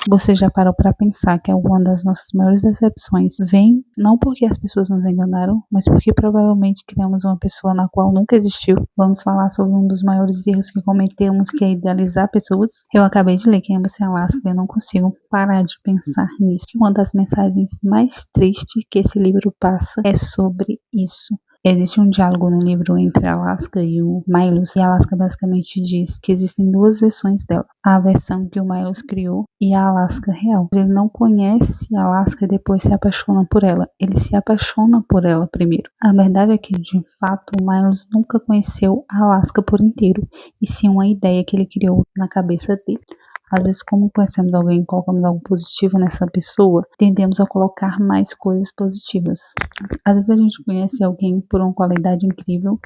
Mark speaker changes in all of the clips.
Speaker 1: Você já parou para pensar que alguma das nossas maiores decepções vem não porque as pessoas nos enganaram, mas porque provavelmente criamos uma pessoa na qual nunca existiu? Vamos falar sobre um dos maiores erros que cometemos, que é idealizar pessoas. Eu acabei de ler Quem é Você, Alaska, e eu não consigo parar de pensar nisso. Uma das mensagens mais tristes que esse livro passa é sobre isso. Existe um diálogo no livro entre a Alaska e o Milos, e a Alaska basicamente diz que existem duas versões dela. A versão que o Milos criou e a Alaska real. Ele não conhece a Alaska e depois se apaixona por ela. Ele se apaixona por ela primeiro. A verdade é que, de fato, o Milos nunca conheceu a Alaska por inteiro, e sim uma ideia que ele criou na cabeça dele. Às vezes, como conhecemos alguém e colocamos algo positivo nessa pessoa, tendemos a colocar mais coisas positivas. Às vezes a gente conhece alguém por uma qualidade incrível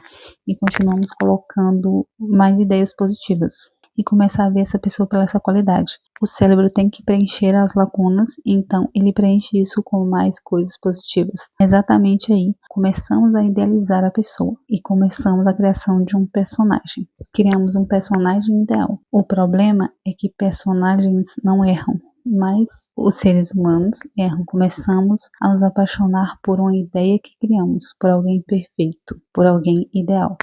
Speaker 1: e continuamos colocando mais ideias positivas e começa a ver essa pessoa pela essa qualidade. O cérebro tem que preencher as lacunas, então ele preenche isso com mais coisas positivas. Exatamente aí, começamos a idealizar a pessoa e começamos a criação de um personagem. Criamos um personagem ideal. O problema é que personagens não erram, mas os seres humanos erram. Começamos a nos apaixonar por uma ideia que criamos, por alguém perfeito, por alguém ideal.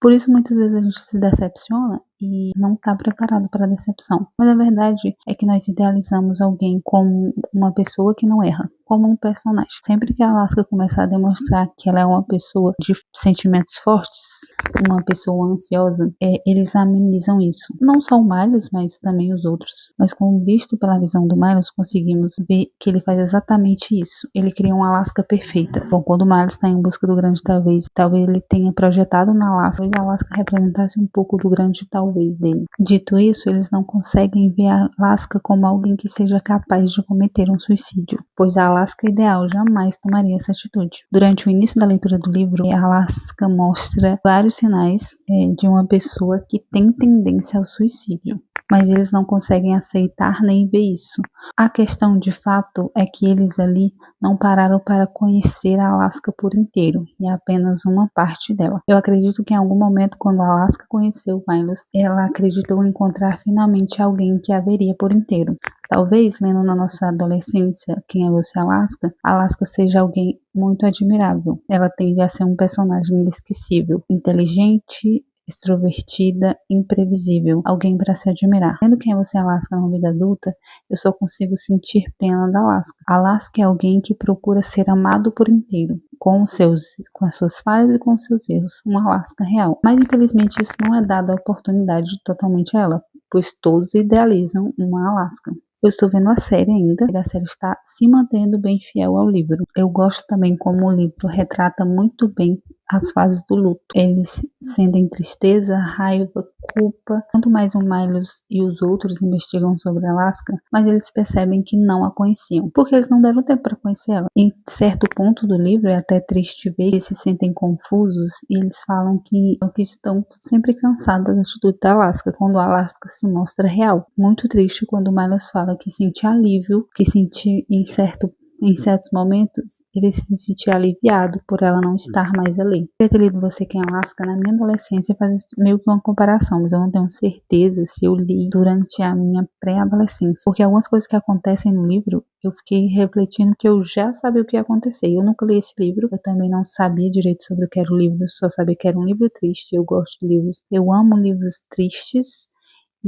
Speaker 1: Por isso, muitas vezes a gente se decepciona e não está preparado para a decepção. Mas a verdade é que nós idealizamos alguém como uma pessoa que não erra, como um personagem. Sempre que a Alaska começar a demonstrar que ela é uma pessoa de sentimentos fortes, uma pessoa ansiosa, eles amenizam isso. Não só o Milos, mas também os outros. Mas como visto pela visão do Milos, conseguimos ver que ele faz exatamente isso. Ele cria uma Alaska perfeita. Bom, quando o Milos está em busca do grande talvez ele tenha projetado na Alaska, talvez a Alaska representasse um pouco do grande talvez dele. Dito isso, eles não conseguem ver a Alaska como alguém que seja capaz de cometer um suicídio, pois a Alaska ideal jamais tomaria essa atitude. Durante o início da leitura do livro, a Alaska mostra vários sinais de uma pessoa que tem tendência ao suicídio, mas eles não conseguem aceitar nem ver isso. A questão de fato é que eles ali não pararam para conhecer a Alaska por inteiro, e apenas uma parte dela. Eu acredito que em algum momento, quando a Alaska conheceu Milos, ela acreditou encontrar finalmente alguém que a veria por inteiro. Talvez, lendo na nossa adolescência Quem é Você, Alaska, Alaska seja alguém muito admirável. Ela tende a ser um personagem inesquecível, inteligente, extrovertida, imprevisível, alguém para se admirar. Lendo Quem é Você, Alaska na vida adulta, eu só consigo sentir pena da Alaska. Alaska é alguém que procura ser amado por inteiro, com as suas falhas e com os seus erros, uma Alaska real. Mas infelizmente isso não é dado a oportunidade totalmente a ela, pois todos idealizam uma Alaska. Eu estou vendo a série ainda, e a série está se mantendo bem fiel ao livro. Eu gosto também como o livro retrata muito bem as fases do luto. Eles sentem tristeza, raiva, culpa. Quanto mais o Milos e os outros investigam sobre Alaska, mas eles percebem que não a conheciam, porque eles não deram tempo para conhecer ela. Em certo ponto do livro, é até triste ver, eles se sentem confusos e eles falam que estão sempre cansados da atitude da Alaska, quando a Alaska se mostra real. Muito triste quando o Milos fala que sente alívio, que sente em certos momentos, ele se sentia aliviado por ela não estar mais ali. Eu ter lido Você, Quem é Alaska na minha adolescência faz meio que uma comparação, mas eu não tenho certeza se eu li durante a minha pré-adolescência, porque algumas coisas que acontecem no livro, eu fiquei refletindo que eu já sabia o que ia acontecer. Eu nunca li esse livro, eu também não sabia direito sobre o que era o livro, só sabia que era um livro triste. Eu gosto de livros, eu amo livros tristes,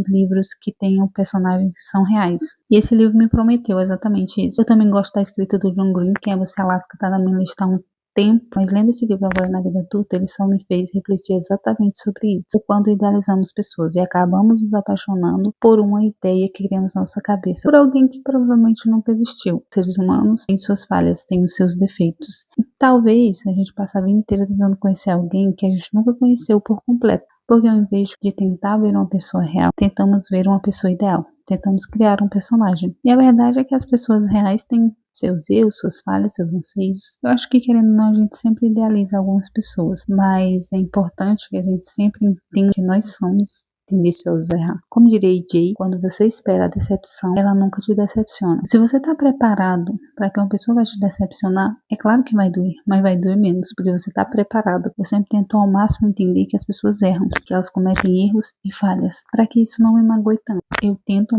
Speaker 1: livros que tenham personagens que são reais. E esse livro me prometeu exatamente isso. Eu também gosto da escrita do John Green, Quem é Você, Alaska, tá na minha lista há um tempo, mas lendo esse livro agora na vida adulta, ele só me fez refletir exatamente sobre isso. O quanto idealizamos pessoas e acabamos nos apaixonando por uma ideia que criamos na nossa cabeça, por alguém que provavelmente nunca existiu. Seres humanos têm suas falhas, têm os seus defeitos. E talvez a gente passe a vida inteira tentando conhecer alguém que a gente nunca conheceu por completo. Porque ao invés de tentar ver uma pessoa real, tentamos ver uma pessoa ideal. Tentamos criar um personagem. E a verdade é que as pessoas reais têm seus erros, suas falhas, seus anseios. Eu acho que, querendo ou não, a gente sempre idealiza algumas pessoas. Mas é importante que a gente sempre entenda que nós somos tendenciosos a errar. Como diria AJ, quando você espera a decepção, ela nunca te decepciona. Se você está preparado para que uma pessoa vai te decepcionar, é claro que vai doer, mas vai doer menos, porque você está preparado. Eu sempre tento ao máximo entender que as pessoas erram, que elas cometem erros e falhas, para que isso não me magoe tanto. Eu tento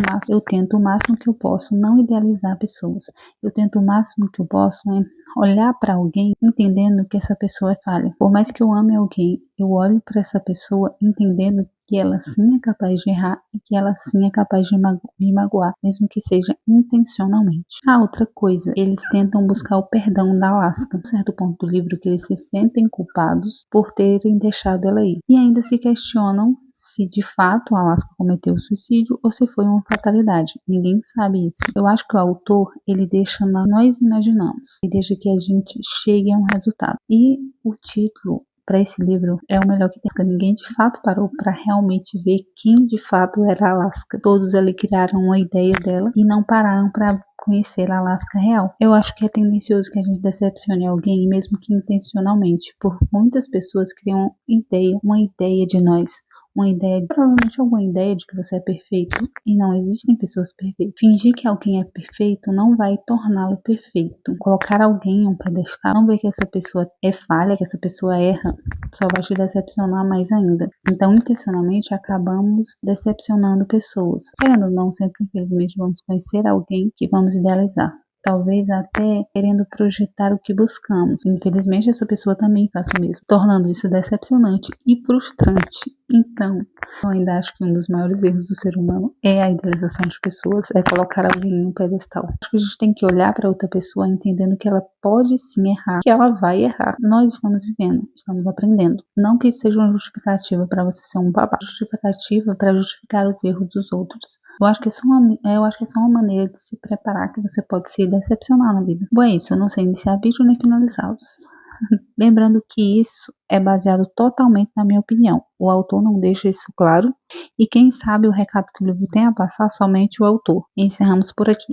Speaker 1: o máximo que eu posso não idealizar pessoas. Eu tento o máximo que eu posso olhar para alguém entendendo que essa pessoa é falha. Por mais que eu ame alguém, eu olho para essa pessoa entendendo que ela sim é capaz de errar e que ela sim é capaz de me magoar, mesmo que seja intencionalmente. A outra coisa, eles tentam buscar o perdão da Alaska. Um certo ponto do livro que eles se sentem culpados por terem deixado ela ir. E ainda se questionam se de fato a Alaska cometeu o suicídio ou se foi uma fatalidade. Ninguém sabe isso. Eu acho que o autor, ele deixa nós imaginamos e deixa que a gente chegue a um resultado. E o título para esse livro é o melhor que tem. Ninguém de fato parou para realmente ver quem de fato era a Alaska. Todos ali criaram uma ideia dela e não pararam para conhecer a Alaska real. Eu acho que é tendencioso que a gente decepcione alguém, mesmo que intencionalmente, por muitas pessoas criam uma ideia de nós. Provavelmente alguma ideia de que você é perfeito, e não existem pessoas perfeitas. Fingir que alguém é perfeito não vai torná-lo perfeito. Colocar alguém em um pedestal, não ver que essa pessoa é falha, que essa pessoa erra, só vai te decepcionar mais ainda. Então, intencionalmente, acabamos decepcionando pessoas. Querendo ou não, sempre, infelizmente, vamos conhecer alguém que vamos idealizar. Talvez até querendo projetar o que buscamos. Infelizmente, essa pessoa também faz o mesmo, tornando isso decepcionante e frustrante. Então, eu ainda acho que um dos maiores erros do ser humano é a idealização de pessoas, é colocar alguém em um pedestal. Acho que a gente tem que olhar para outra pessoa entendendo que ela pode sim errar, que ela vai errar. Nós estamos vivendo, estamos aprendendo. Não que isso seja uma justificativa para você ser um babaca, justificativa para justificar os erros dos outros. Eu acho que é só uma maneira de se preparar que você pode se decepcionar na vida. Bom, é isso. Eu não sei iniciar vídeo nem finalizá-los. Lembrando que isso é baseado totalmente na minha opinião. O autor não deixa isso claro. E quem sabe o recado que o livro tem a passar somente o autor. E encerramos por aqui.